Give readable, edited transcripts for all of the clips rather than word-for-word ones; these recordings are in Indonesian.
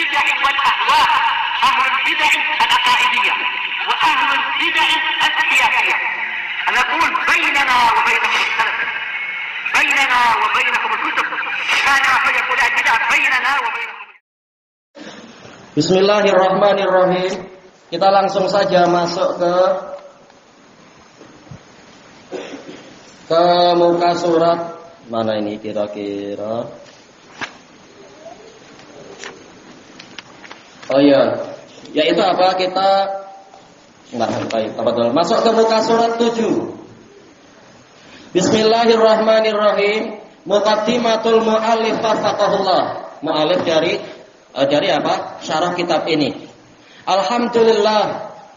البدع والأهواء، أهل البدع العقائدية وأهل البدع السياسية. نقول بيننا وبينكم السلف، بيننا وبينكم الكتب، كان فيقول البدع بيننا وبينكم. Bismillahirrahmanirrahim. Kita langsung saja masuk ke muka surat. Mana ini kira-kira? Oh iya, yaitu apa? Kita masuk ke muka surat 7. Bismillahirrahmanirrahim. Muqaddimatul mu'allif faqahullah. Mu'allif dari apa? Syarah kitab ini. Alhamdulillah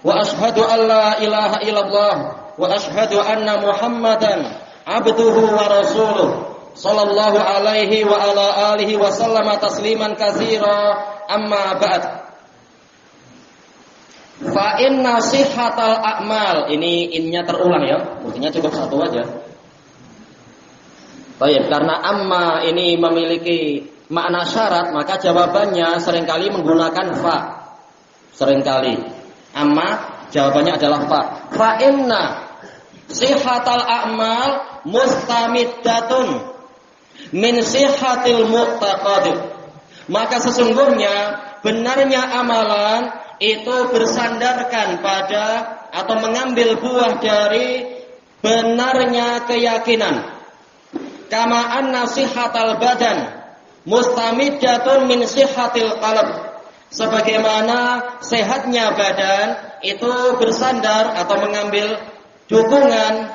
wa asyhadu an la ilaha illallah wa asyhadu anna Muhammadan abduhu wa rasuluh sallallahu alaihi wa ala alihi wa sallama tasliman katsira. Amma ba'd. Fa inna sihhatal a'mal. Ini innya terulang ya. Mestinya cukup satu aja. Baik, karena amma ini memiliki makna syarat, maka jawabannya seringkali menggunakan fa. Seringkali. Amma jawabannya adalah fa. Fa inna sihhatal a'mal mustamiddatun min sihhatil mu'taqad. Maka sesungguhnya benarnya amalan itu bersandarkan pada atau mengambil buah dari benarnya keyakinan. Kama anna sihhatal badan mustamiddatun min sihhatil qalb. Sebagaimana sehatnya badan itu bersandar atau mengambil dukungan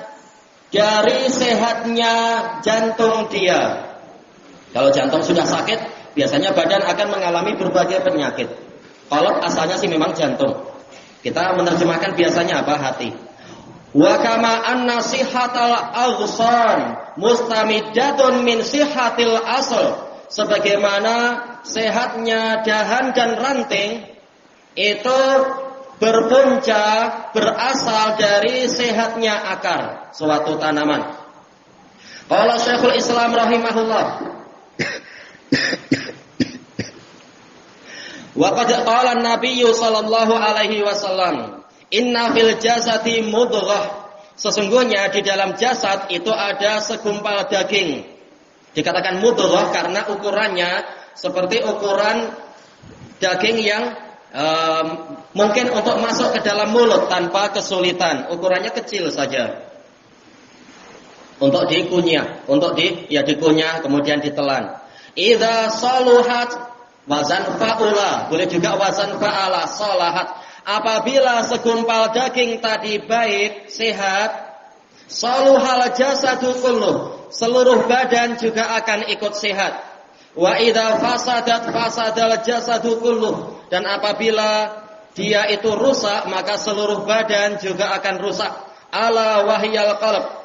dari sehatnya jantung dia. Kalau jantung sudah sakit, biasanya badan akan mengalami berbagai penyakit. Qalb asalnya sih memang jantung. Kita menerjemahkan biasanya apa? Hati. Wa kama anna sihhatal aghsan mustamiddatun min sihhatil asl. Sebagaimana sehatnya dahan dan ranting itu berpunca berasal dari sehatnya akar suatu tanaman. Qala Syekhul Islam rahimahullah. Wa qad qala an-nabiy sallallahu alaihi wasallam, inna fil jasadi mudghah. Sesungguhnya di dalam jasad itu ada segumpal daging. Dikatakan mudghah karena ukurannya seperti ukuran daging yang mungkin untuk masuk ke dalam mulut tanpa kesulitan. Ukurannya kecil saja. Untuk dikunyah, dikunyah kemudian ditelan. Idza saluhat wazan fa'ula, boleh juga wazan fa'ala, salahat. Apabila segumpal daging tadi baik, sehat, saluhal jasadu kulluh, seluruh badan juga akan ikut sehat. Wa idza fasadat fasadal jasadu kulluh, dan apabila dia itu rusak, maka seluruh badan juga akan rusak. Ala wahyal qalb.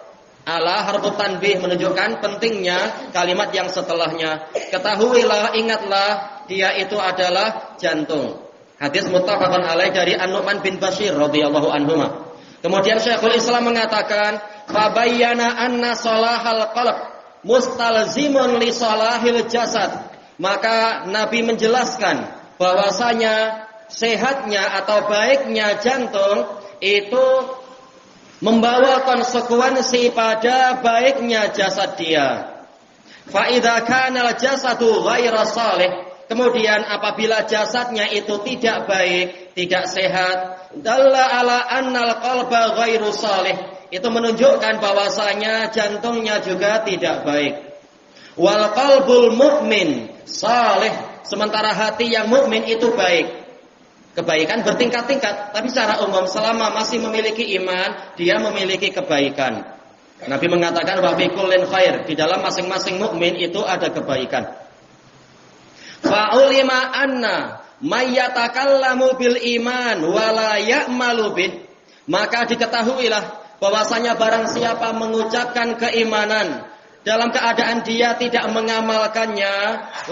Ala harfu tanbih menunjukkan pentingnya kalimat yang setelahnya. Ketahuilah, ingatlah, dia itu adalah jantung. Hadis muttafaqun alaih dari An-Nu'man bin Bashir radhiyallahu anhuma. Kemudian Syekhul Islam mengatakan, fa bayyana anna salahal qalb mustalzimun li salahil jasad. Maka Nabi menjelaskan bahwasanya sehatnya atau baiknya jantung itu membawa konsekuensi pada baiknya jasad dia. Fa idza kana al-jasadu ghaira salih, kemudian apabila jasadnya itu tidak baik, tidak sehat, dalla ala annal qalba ghairu salih, itu menunjukkan bahwasanya jantungnya juga tidak baik. Wal qalbul mu'min salih, sementara hati yang mukmin itu baik. Kebaikan bertingkat-tingkat, tapi secara umum selama masih memiliki iman, dia memiliki kebaikan. Nabi mengatakan wa fi kullin khair, di dalam masing-masing mukmin itu ada kebaikan. Fa ulima anna may yatakallamu bil iman wa la ya'malu bih, maka diketahuilah bahwasanya barang siapa mengucapkan keimanan dalam keadaan dia tidak mengamalkannya,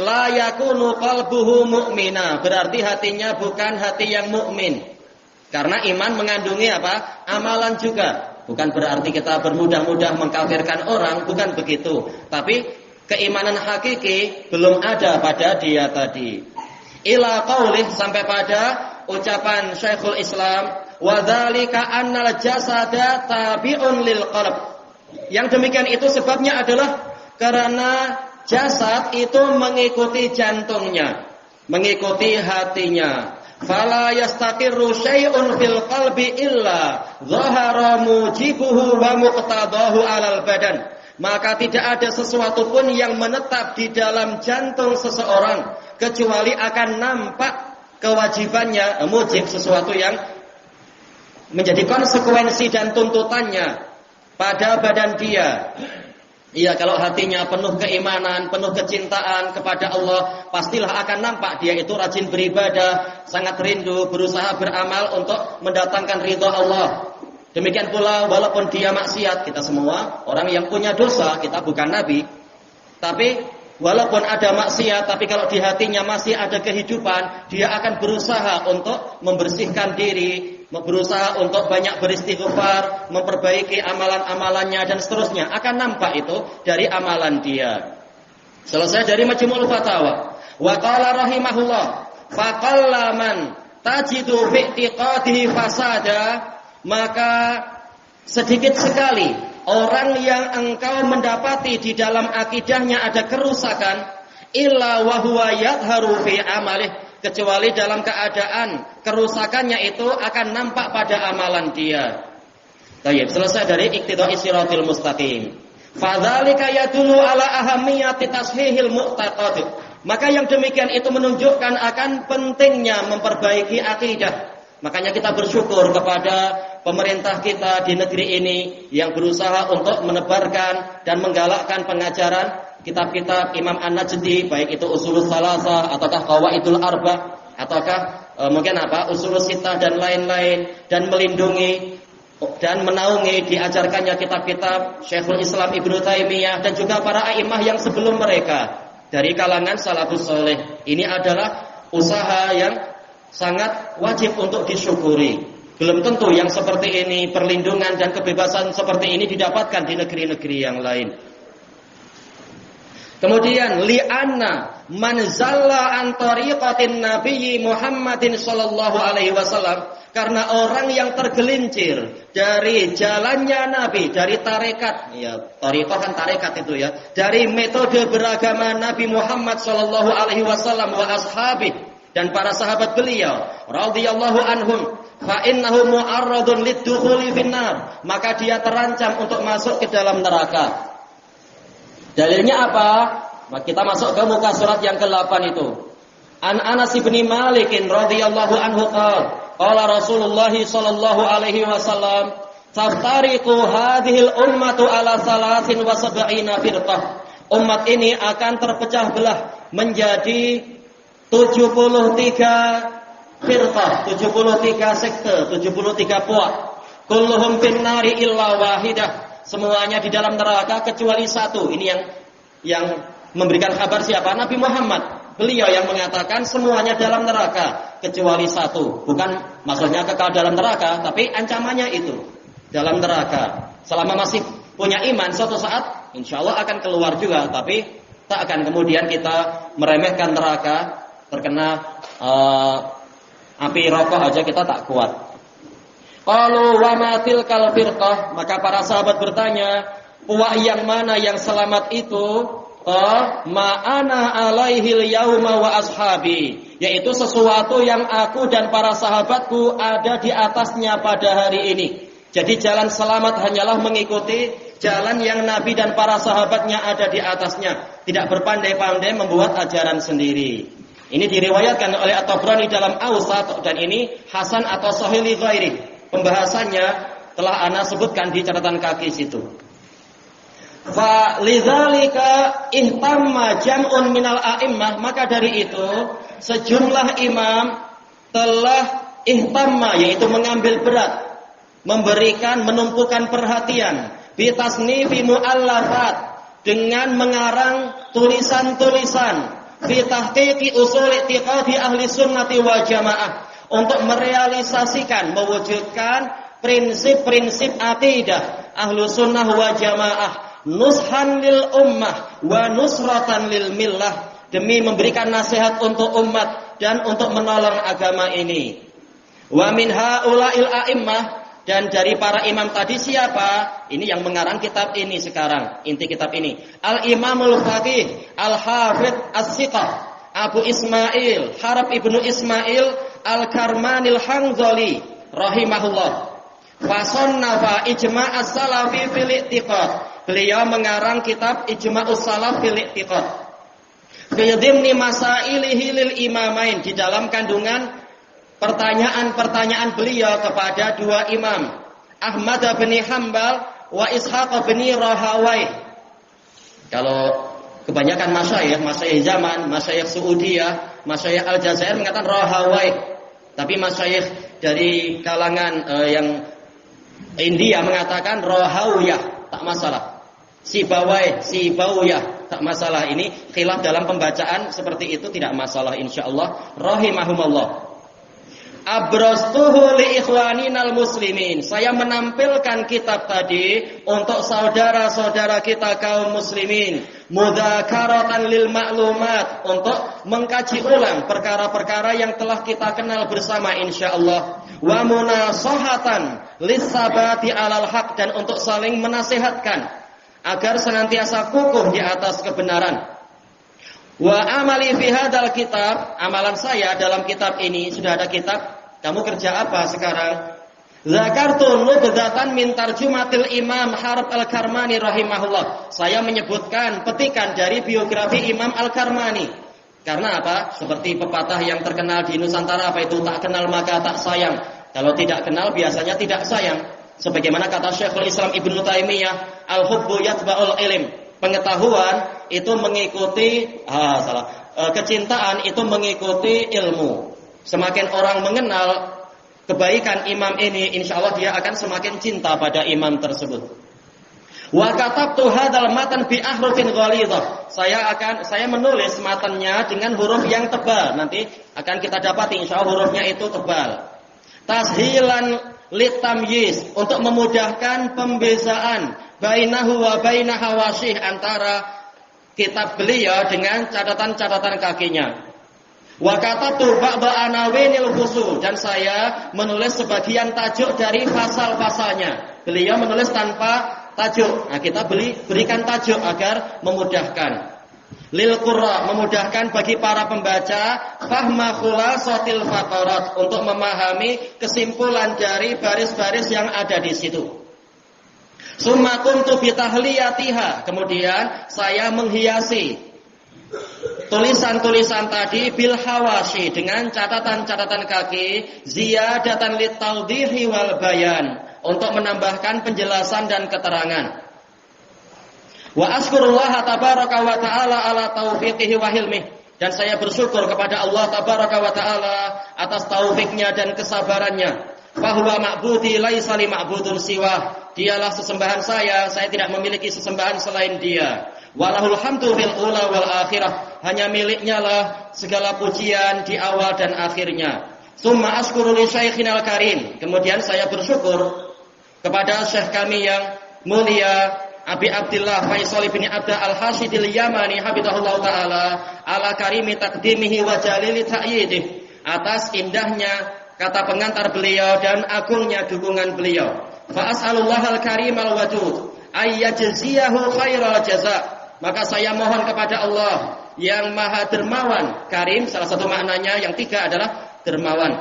la yakunu qalbuhu mu'mina, berarti hatinya bukan hati yang mukmin. Karena iman mengandungi apa? Amalan juga. Bukan berarti kita bermudah-mudah mengkafirkan orang, bukan begitu. Tapi keimanan hakiki belum ada pada dia tadi. Ila qaulih, sampai pada ucapan Syekhul Islam, wa dzalika annal jasada tabi'un lil qalb. Yang demikian itu sebabnya adalah karena jasad itu mengikuti jantungnya, mengikuti hatinya. Fala yastaqirru syai'un fil qalbi illa dhahara mujibuhu wa muqtadahu 'alal badan. Maka tidak ada sesuatu pun yang menetap di dalam jantung seseorang kecuali akan nampak kewajibannya, mujib, sesuatu yang menjadi konsekuensi dan tuntutannya pada badan dia. Iya, kalau hatinya penuh keimanan, penuh kecintaan kepada Allah, pastilah akan nampak dia itu rajin beribadah, sangat rindu, berusaha beramal untuk mendatangkan ridha Allah. Demikian pula walaupun dia maksiat, kita semua orang yang punya dosa, kita bukan nabi. Tapi walaupun ada maksiat, tapi kalau di hatinya masih ada kehidupan, dia akan berusaha untuk membersihkan diri, berusaha untuk banyak beristighfar, memperbaiki amalan-amalannya dan seterusnya. Akan nampak itu dari amalan dia. Selesai dari Majmu'ul Fatawa. Wa qala rahimahullah, faqalla man tajidu fi i'tiqadihi fasada, maka sedikit sekali orang yang engkau mendapati di dalam akidahnya ada kerusakan, illa wa huwa yadhharu fi amalih, kecuali dalam keadaan kerusakannya itu akan nampak pada amalan dia. Baik, selesai dari iqtida'i siratil mustaqim. Fadzalika yadullu ala ahammiyati tashihil mu'taqad. Maka yang demikian itu menunjukkan akan pentingnya memperbaiki akidah. Makanya kita bersyukur kepada pemerintah kita di negeri ini yang berusaha untuk menebarkan dan menggalakkan pengajaran kitab-kitab Imam An-Najdi, baik itu Ushulus Salasah ataukah Qawaidul Arba ataukah mungkin Ushulus Sittah dan lain-lain, dan melindungi dan menaungi diajarkannya kitab-kitab Syekhul Islam Ibnu Taimiyah dan juga para a'immah yang sebelum mereka dari kalangan salafus saleh. Ini adalah usaha yang sangat wajib untuk disyukuri. Belum tentu yang seperti ini, perlindungan dan kebebasan seperti ini didapatkan di negeri-negeri yang lain. Kemudian li'anna man zalla an tariqatin nabiyyi Muhammadin sallallahu alaihi wasallam, karena orang yang tergelincir dari jalannya Nabi, dari tarekat, ya tariqah kan tarekat itu ya, dari metode beragama Nabi Muhammad sallallahu alaihi wasallam wa ashabi dan para sahabat beliau radhiyallahu anhum, fa innahu mu'arradun lid-dukhuli finnar, maka dia terancam untuk masuk ke dalam neraka. Dalilnya apa? Kita masuk ke muka surat yang ke-8 itu. An Anas bin Malik radhiyallahu anhu qala Rasulullah sallallahu alaihi wasallam, taftariqu hadhil ummatu ala 73 firqah. Umat ini akan terpecah belah menjadi 73 firqah, 73 sekte, 73 puak. Kulluhum finnari illa wahidah. Semuanya di dalam neraka kecuali satu. Ini yang memberikan kabar siapa? Nabi Muhammad. Beliau yang mengatakan semuanya dalam neraka kecuali satu. Bukan maksudnya kekal dalam neraka, tapi ancamannya itu dalam neraka. Selama masih punya iman, suatu saat insya Allah akan keluar juga. Tapi tak akan kemudian kita meremehkan neraka. Terkena api rokok aja kita tak kuat. Qalu wa ma tilkal firqah, maka para sahabat bertanya, puak yang mana yang selamat itu? Ma'ana alaihil yauma wa ashabi, yaitu sesuatu yang aku dan para sahabatku ada di atasnya pada hari ini. Jadi jalan selamat hanyalah mengikuti jalan yang Nabi dan para sahabatnya ada di atasnya, tidak berpandai-pandai membuat ajaran sendiri. Ini diriwayatkan oleh At-Tabrani dalam Awsat, dan ini hasan atau sahih li ghairi. Pembahasannya telah ana sebutkan di catatan kaki situ. Fa lidzalika ihtamma jam'un minal a'immah, maka dari itu sejumlah imam telah ihtamma, yaitu mengambil berat, memberikan, menumpukan perhatian bi tasnifi mu'allafat, dengan mengarang tulisan-tulisan fi tahqiqi usul i'tiqadi ahli sunnati wal jamaah, untuk merealisasikan, mewujudkan prinsip-prinsip akidah ahlu sunnah wa jamaah, nushan lil ummah wa nusratan lil millah, demi memberikan nasihat untuk umat dan untuk menolong agama ini. Wa min haula'il a'immah, dan dari para imam tadi siapa? Ini yang mengarang kitab ini sekarang, inti kitab ini. Al-Imamul Faqih Al-Hafidz As-Siqah Abu Ismail Harb ibnu Ismail Al-Karmanil Hanzali rahimahullah. Fasannafa Ijma' as-Salafi fil i'tiqad. Beliau mengarang kitab Ijma'us Salaf fil i'tiqad. Fi dhimni masailihi lil imamain, di dalam kandungan pertanyaan-pertanyaan beliau kepada dua imam, Ahmad bin Hanbal wa Ishaq bin Rahawai. Kalau kebanyakan masyayikh zaman, masyayikh Saudiyah, masyayikh Aljazair mengatakan Rahawai. Tapi masyayikh dari kalangan yang India mengatakan Rahawiyah, tak masalah. Sibawiyah, tak masalah. Ini khilaf dalam pembacaan seperti itu tidak masalah insyaallah rahimahumallah. Abrastuhu li ikhwaninal muslimin. Saya menampilkan kitab tadi untuk saudara-saudara kita kaum muslimin, mudzakaratan lil ma'lumat, untuk mengkaji ulang perkara-perkara yang telah kita kenal bersama insyaallah. Wa munasahatan lis-sabati 'alal haq, dan untuk saling menasihatkan agar senantiasa kukuh di atas kebenaran. Wa amali fi hadzal kitab, amalan saya dalam kitab ini, sudah ada kitab, kamu kerja apa sekarang? Zakartu nubdzatan min tarjumatil Imam Harb Al-Karmani rahimahullah. Saya menyebutkan petikan dari biografi Imam Al-Karmani. Karena apa? Seperti pepatah yang terkenal di Nusantara, apa itu? Tak kenal maka tak sayang. Kalau tidak kenal biasanya tidak sayang. Sebagaimana kata Syekhul Islam Ibnu Taimiyah, al-hubbu yatba'ul ilm. Pengetahuan itu mengikuti kecintaan itu mengikuti ilmu. Semakin orang mengenal kebaikan imam ini, insyaallah dia akan semakin cinta pada imam tersebut. Wa katabtu hadzal matan bi ahrufin ghalidhah. Saya menulis matannya dengan huruf yang tebal. Nanti akan kita dapati insyaallah hurufnya itu tebal. Tashilan litamyiz, untuk memudahkan pembezaan bainahu wa baina hawashih, antara kitab beliau dengan catatan-catatan kakinya. Wa katabtu ba'da anawinil fusul, dan saya menulis sebagian tajuk dari pasal-pasalnya. Beliau menulis tanpa tajuk. Nah, kita berikan tajuk agar memudahkan. Lil qurra, memudahkan bagi para pembaca, fahma khulasatil faqarat, untuk memahami kesimpulan dari baris-baris yang ada di situ. Summa kuntu bi tahliyatiha, kemudian saya menghiasi tulisan-tulisan tadi bil hawashi, dengan catatan-catatan kaki, ziyadatan litawdihi wal bayan, untuk menambahkan penjelasan dan keterangan. Wa askurullah tabaraka wa ta'ala ala taufiqihi wa hilmih, dan saya bersyukur kepada Allah tabaraka wa ta'ala atas taufiknya dan kesabarannya. Fahuwa ma'budi laisa li ma'budun siwah, dialah sesembahan saya tidak memiliki sesembahan selain dia. Walahul hamdu fil ula wal akhirah, hanya miliknya lah segala pujian di awal dan akhirnya. Summa askuru li syaikhinal karim, kemudian saya bersyukur kepada syekh kami yang mulia Abi Abdullah Faisal bin Abda Al-Hasidil Yamani hafizahullah taala ala karimi taqdimihi wa jalili ta'yidih, atas indahnya kata pengantar beliau dan agungnya dukungan beliau. Fa as'alullahal karimal wadud ay yajziyahu khairal jaza, maka saya mohon kepada Allah yang maha dermawan. Karim salah satu maknanya yang tiga adalah dermawan,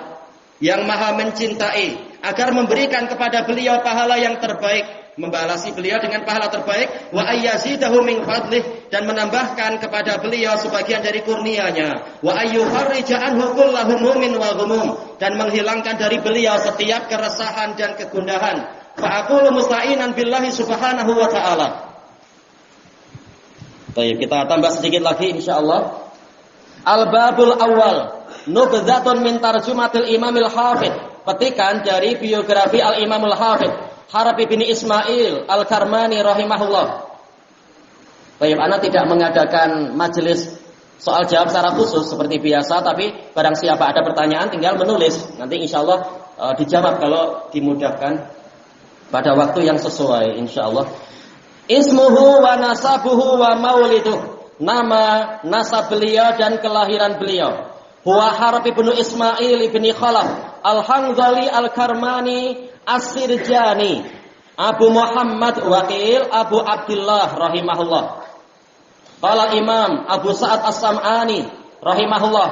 yang maha mencintai, agar memberikan kepada beliau pahala yang terbaik, membalasi beliau dengan pahala terbaik, wa ayyazidahu min fadlih, dan menambahkan kepada beliau sebagian dari kurnianya, wa ayyuharrija anhu kullahu mumin wa ghumum, dan menghilangkan dari beliau setiap keresahan dan kegundahan. Fa aqulu musta'inan billahi subhanahu wa ta'ala. Baik, kita tambah sedikit lagi insyaallah. Al-babul awal, nubdzatun min tarjumatil Imamil Hafidz, petikan dari biografi Al-Imamul Hafidz Harb bin Ismail Al-Karmani rahimahullah. Baik, ana tidak mengadakan majelis soal jawab secara khusus seperti biasa, tapi barang siapa ada pertanyaan tinggal menulis, nanti insyaallah dijawab kalau dimudahkan pada waktu yang sesuai insyaallah. Ismuhu wa nasabuhu wa mauliduh, nama, nasab beliau dan kelahiran beliau. Huwa Harb ibnu Ismail ibni Khalaf Al-Hanzali Al-Karmani As-Sirjani Abu Muhammad Waqil Abu Abdullah rahimahullah. Qala Imam Abu Sa'ad As-Sam'ani rahimahullah,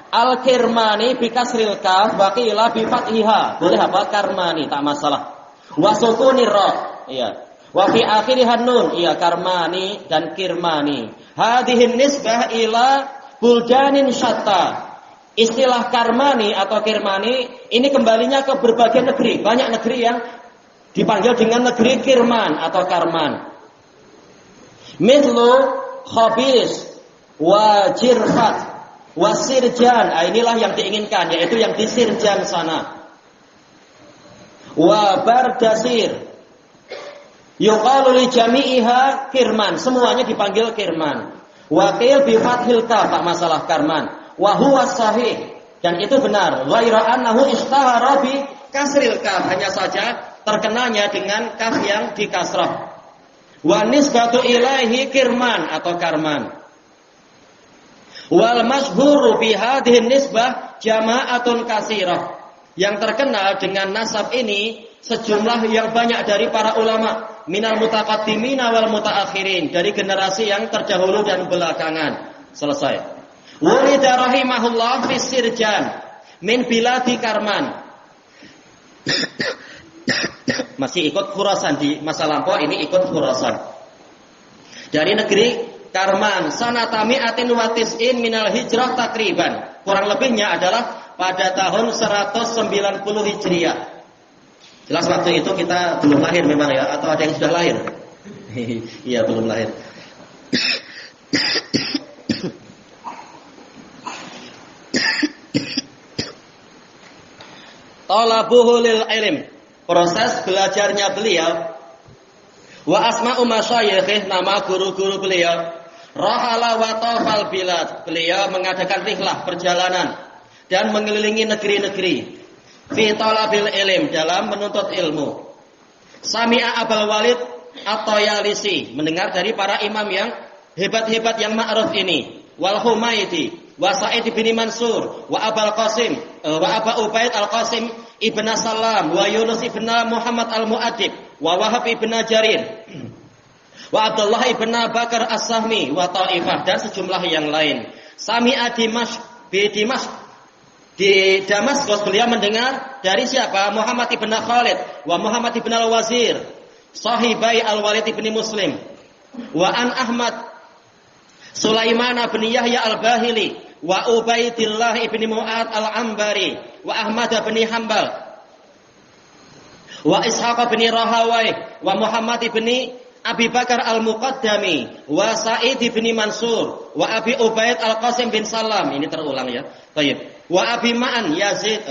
Al-Kirmani bi kasril kaf wa qila bi fathiha. Boleh apa? Karmani, tak masalah. Wa sukunir ra. Iya. Wa fi akhirihan nun. Iya, Karmani dan Kirmani. Hadhihi nisbah ila buldanin syatta. Istilah Karmani atau Kirmani ini kembalinya ke berbagai negeri. Banyak negeri yang dipanggil dengan negeri Kirman atau Karman. Mithlu Khabis wa Jirfat Wasirjan, inilah yang diinginkan, yaitu yang di Sirjan sana. Wa Bardasir, yuqalu li jami'iha Kirman, semuanya dipanggil Kirman. Waqil bi fathil kaf, tak masalah Karman. Wa huwa sahih, dan itu benar. Ghaira annahu ishtahara bi kasril kaf, hanya saja terkenalnya dengan kaf yang di kasrah. Wa nisbatu ilaihi Kirman atau Karman. Wal masyhuru bi hadhihi nisbah jama'atun katsirah. Yang terkenal dengan nasab ini sejumlah yang banyak dari para ulama, minal mutaqaddimina wal mutaakhirin, dari generasi yang terdahulu dan belakangan. Selesai. Wulida rahimahullah fi Sirjan min biladi Karman. Masih ikut Khurasan di masa lampau, ini ikut Khurasan. Dari negeri Karman, sanatami atin watis'in minal hijrah takriban. Kurang lebihnya adalah pada tahun 190 Hijriah. Jelas waktu itu kita belum lahir memang ya, atau ada yang sudah lahir? Iya, belum lahir. Talabuhu lil ilm, proses belajarnya beliau. Wa asma'u masyayikhih, nama guru-guru beliau. Rahala wa tawfal bilad, beliau mengadakan rihlah perjalanan dan mengelilingi negeri-negeri. Fi talabil ilm, dalam menuntut ilmu. Sami'a Abul Walid At-Tayalisi, mendengar dari para imam yang hebat-hebat yang ma'ruf ini. Wal Humaydi, wa Sa'id bin Mansur, wa Abul Qasim, wa Abu Ubaid Al-Qasim ibn Salam, wa Yunus ibn Muhammad Al-Mu'addib, wa Wahab ibn Jarir, wa Abdullah ibn Bakar As-Sahmi, wa Ta'ifah, dan sejumlah yang lain. Sami'a di Damaskus, beliau mendengar dari siapa? Muhammad ibn Khalid, wa Muhammad ibn Al-Wazir, sahibai Al-Walid ibn Muslim, wa an Ahmad Sulaiman bin Yahya Al-Bahili, wa Ubaidillah ibn Mu'ad Al-Ambari, wa Ahmad bin Hanbal, wa Ishaq bin Rahawai, wa Muhammad bin Abi Bakar Al-Muqaddami, wa Sa'id bin Mansur, wa Abi Ubaid Al-Qasim bin Salam. Ini terulang ya. Baik. Wa Abi Ma'an Yazid,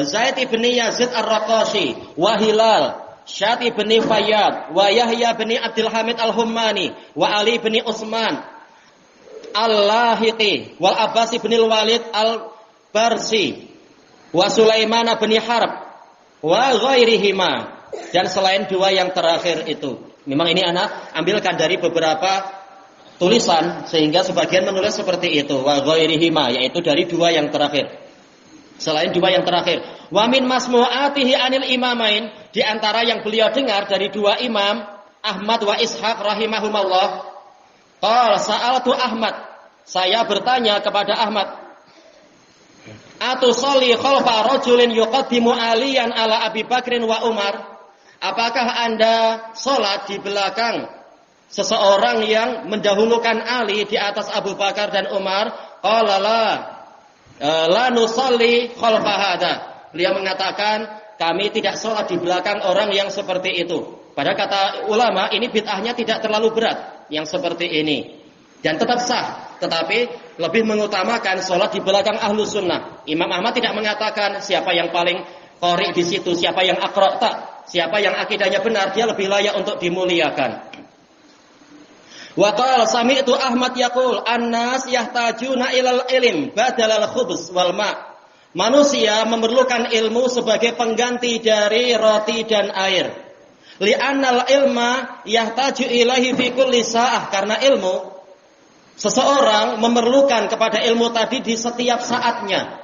Zaid bin Yazid Ar-Raqashi, wa Hilal Syat bin Fayyad, wa Yahya bin Abdul Hamid Al-Hummani, wa Ali bin Utsman Al-Lahiqi, wal Abbas bin Al-Walid Al-Barsi, wa Sulaiman bin Harb, wa ghairihima, dan selain dua yang terakhir itu. Memang ini anak ambilkan dari beberapa tulisan, sehingga sebagian menulis seperti itu, wa ghairihima, yaitu dari dua yang terakhir. Selain dua yang terakhir. Wa min masmu'atihi anil imamain, di antara yang beliau dengar dari dua imam, Ahmad wa Ishaq rahimahumallah. Qala sa'altu Ahmad, saya bertanya kepada Ahmad, atusolli khalfa rajulin yuqaddimu aliyan ala Abi Bakrin wa Umar? Apakah Anda sholat di belakang seseorang yang mendahulukan Ali di atas Abu Bakar dan Umar? Qala la nusalli khalfa hada. Beliau mengatakan, kami tidak sholat di belakang orang yang seperti itu. Padahal kata ulama, ini bid'ahnya tidak terlalu berat yang seperti ini, dan tetap sah. Tetapi lebih mengutamakan sholat di belakang ahlu sunnah. Imam Ahmad tidak mengatakan siapa yang paling qari di situ, siapa yang aqra, tak. Siapa yang akidahnya benar, dia lebih layak untuk dimuliakan. Wa qala sami'tu Ahmad yaqul an-nas yahtajuna ilal ilm badalal khubz wal ma'. Manusia memerlukan ilmu sebagai pengganti dari roti dan air. Li'annal ilma yahtaju ilaihi fi kulli sa'ah, karena ilmu Seseorang memerlukan kepada ilmu tadi di setiap saatnya.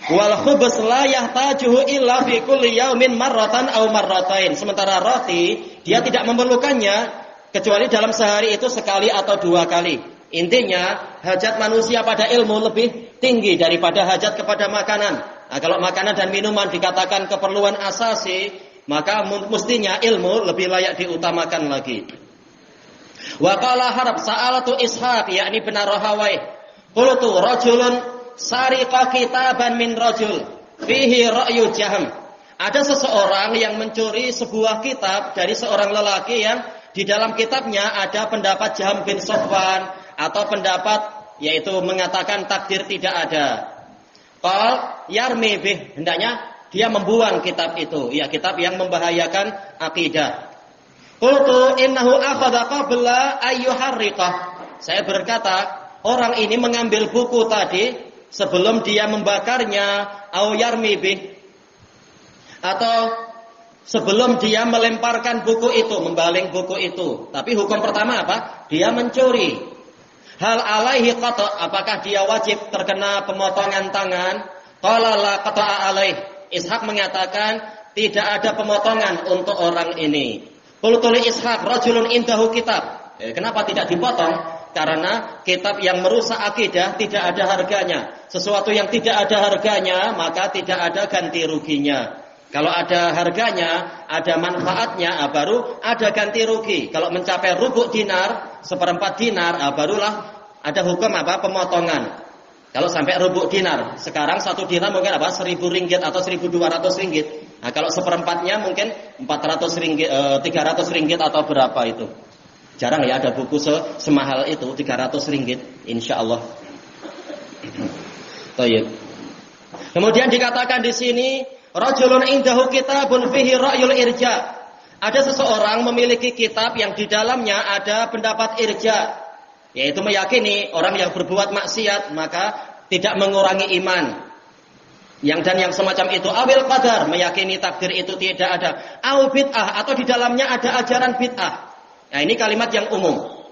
Wal khubz la yahtajuhu illa fi kulli yaumin marratan aw marratain. Sementara roti dia tidak memerlukannya kecuali dalam sehari itu sekali atau dua kali. Intinya hajat manusia pada ilmu lebih tinggi daripada hajat kepada makanan. Nah, kalau makanan dan minuman dikatakan keperluan asasi, maka mestinya ilmu lebih layak diutamakan lagi. Wa qala Harb sa'alatu Ishaq yakni bin Rahawai. Qultu rajulun sariqa kitaban min rajul fihi ra'yu Jahm. Ada seseorang yang mencuri sebuah kitab dari seorang lelaki yang di dalam kitabnya ada pendapat Jahm bin Safwan atau pendapat yaitu mengatakan takdir tidak ada. Qal yarmi bih, hendaknya dia membuang kitab itu, ya kitab yang membahayakan akidah. Qultu innahu akhadha qabla ayyuharriqah. Saya berkata, orang ini mengambil buku tadi sebelum dia membakarnya, au yarmi bih, atau sebelum dia melemparkan buku itu, membaling buku itu. Tapi hukum pertama apa? Dia mencuri. Hal alaihi qata', apakah dia wajib terkena pemotongan tangan? Qala la qata'a alaih. Ishaq mengatakan tidak ada pemotongan untuk orang ini. Qultu li Ishaq rajulun indahu kitab. Kenapa tidak dipotong? Karena kitab yang merusak akidah tidak ada harganya. Sesuatu yang tidak ada harganya maka tidak ada ganti ruginya. Kalau ada harganya, ada manfaatnya, baru ada ganti rugi. Kalau mencapai rubu dinar, 1/4 dinar, barulah ada hukum apa? Pemotongan. Kalau sampai rubu dinar, sekarang 1 dinar mungkin apa? 1.000 ringgit atau 1.200 ringgit. Nah, kalau 1/4-nya mungkin 400 ringgit, 300 ringgit atau berapa itu. Jarang ya ada buku semahal itu, 300 ringgit, insya Allah. Baik. Kemudian dikatakan di sini, rajulun indahu kitabun fihi ra'yul irja. Ada seseorang memiliki kitab yang di dalamnya ada pendapat irja, yaitu meyakini orang yang berbuat maksiat maka tidak mengurangi iman. Yang semacam itu, awil qadar, meyakini takdir itu tidak ada, au bid'ah, atau di dalamnya ada ajaran bid'ah. Nah, ini kalimat yang umum.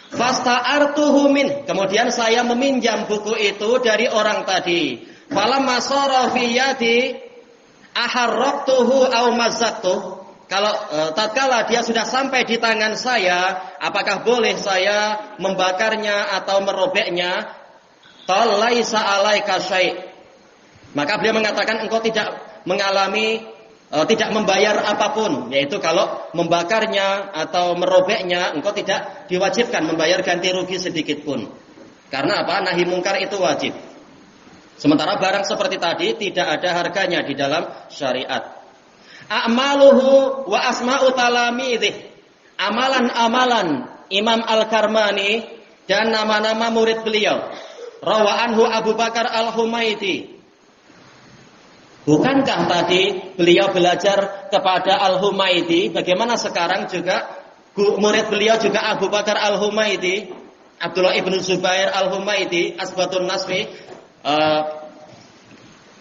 Fasta'artuhu min, kemudian saya meminjam buku itu dari orang tadi. Falamma sara fi yadi aharraqtuhu au mazzaqtuh. Kalau tatkala dia sudah sampai di tangan saya, apakah boleh saya membakarnya atau merobeknya? Qal laisa alaika syai'. Maka beliau mengatakan engkau tidak mengalami, tidak membayar apapun, yaitu kalau membakarnya atau merobeknya engkau tidak diwajibkan membayar ganti rugi sedikit pun. Karena apa? Nahi mungkar itu wajib. Sementara barang seperti tadi tidak ada harganya di dalam syariat. A'maluhu wa asma'u talamidih. Amalan-amalan Imam Al-Karmani dan nama-nama murid beliau. Rawa anhu Abu Bakar Al-Humaidi. Bukankah tadi beliau belajar kepada Al-Humaidi? Bagaimana sekarang juga murid beliau juga Abu Bakar Al-Humaidi, Abdullah ibn Zubair Al-Humaidi, Asbatun Nasfi.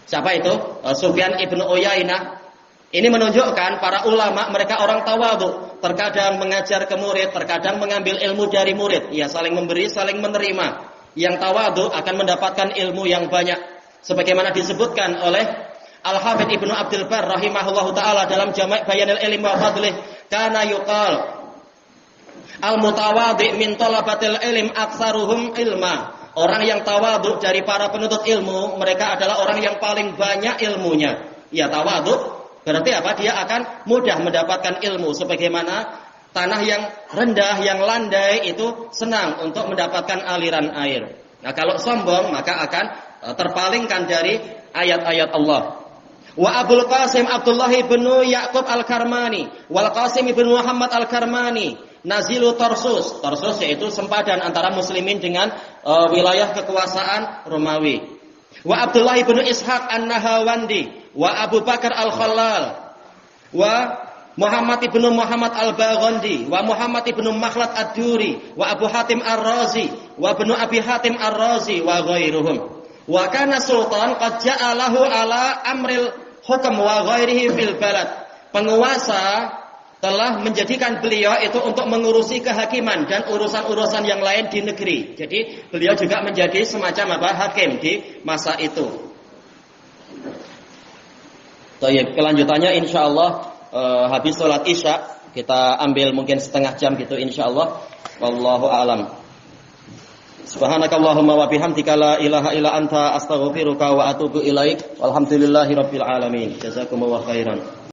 Siapa itu? Sufyan ibn Uyainah. Ini menunjukkan para ulama mereka orang tawadhu, terkadang mengajar ke murid, terkadang mengambil ilmu dari murid. Ya, saling memberi, saling menerima. Yang tawadhu akan mendapatkan ilmu yang banyak. Sebagaimana disebutkan oleh Al-Hafidz Ibnu Abdul Barr rahimahullahu taala dalam Jama' Bayanil Ilmi wa Fadlih, kana yuqal al-mutawadhi min talabatil ilm aktsaruhum ilma. Orang yang tawadhu dari para penuntut ilmu, mereka adalah orang yang paling banyak ilmunya. Ya, tawadhu berarti apa? Dia akan mudah mendapatkan ilmu, sebagaimana tanah yang rendah, yang landai itu senang untuk mendapatkan aliran air. Nah, kalau sombong maka akan terpalingkan dari ayat-ayat Allah. Wa Abul Qasim Abdullah bin Ya'qub Al-Karmani wal Qasim bin Muhammad Al-Karmani nazilu Tarsus. Tarsus yaitu sempadan antara muslimin dengan wilayah kekuasaan Romawi. Wa Abdullah bin Ishaq An-Nahawandi wa Abu Bakar Al-Khallal wa Muhammad ibn Muhammad Al-Baghandi wa Muhammad ibn Makhlad Ad-Duri wa Abu Hatim Ar-Razi wa ibn Abi Hatim Ar-Razi wa ghairuhum. Wa kana sultan qad ja'alahu ala amril hukm wa ghairihi fil balad. Penguasa telah menjadikan beliau itu untuk mengurusi kehakiman dan urusan-urusan yang lain di negeri. Jadi beliau juga menjadi semacam hakim di masa itu. Baik, kelanjutannya insyaallah habis sholat isya kita ambil mungkin setengah jam gitu insyaallah. Wallahu a'lam. Subhanakallahumma wa bihamdika la ilaha illa anta astaghfiruka wa atubu ilaik. Walhamdulillahirabbil alamin. Jazakumullahu khairan.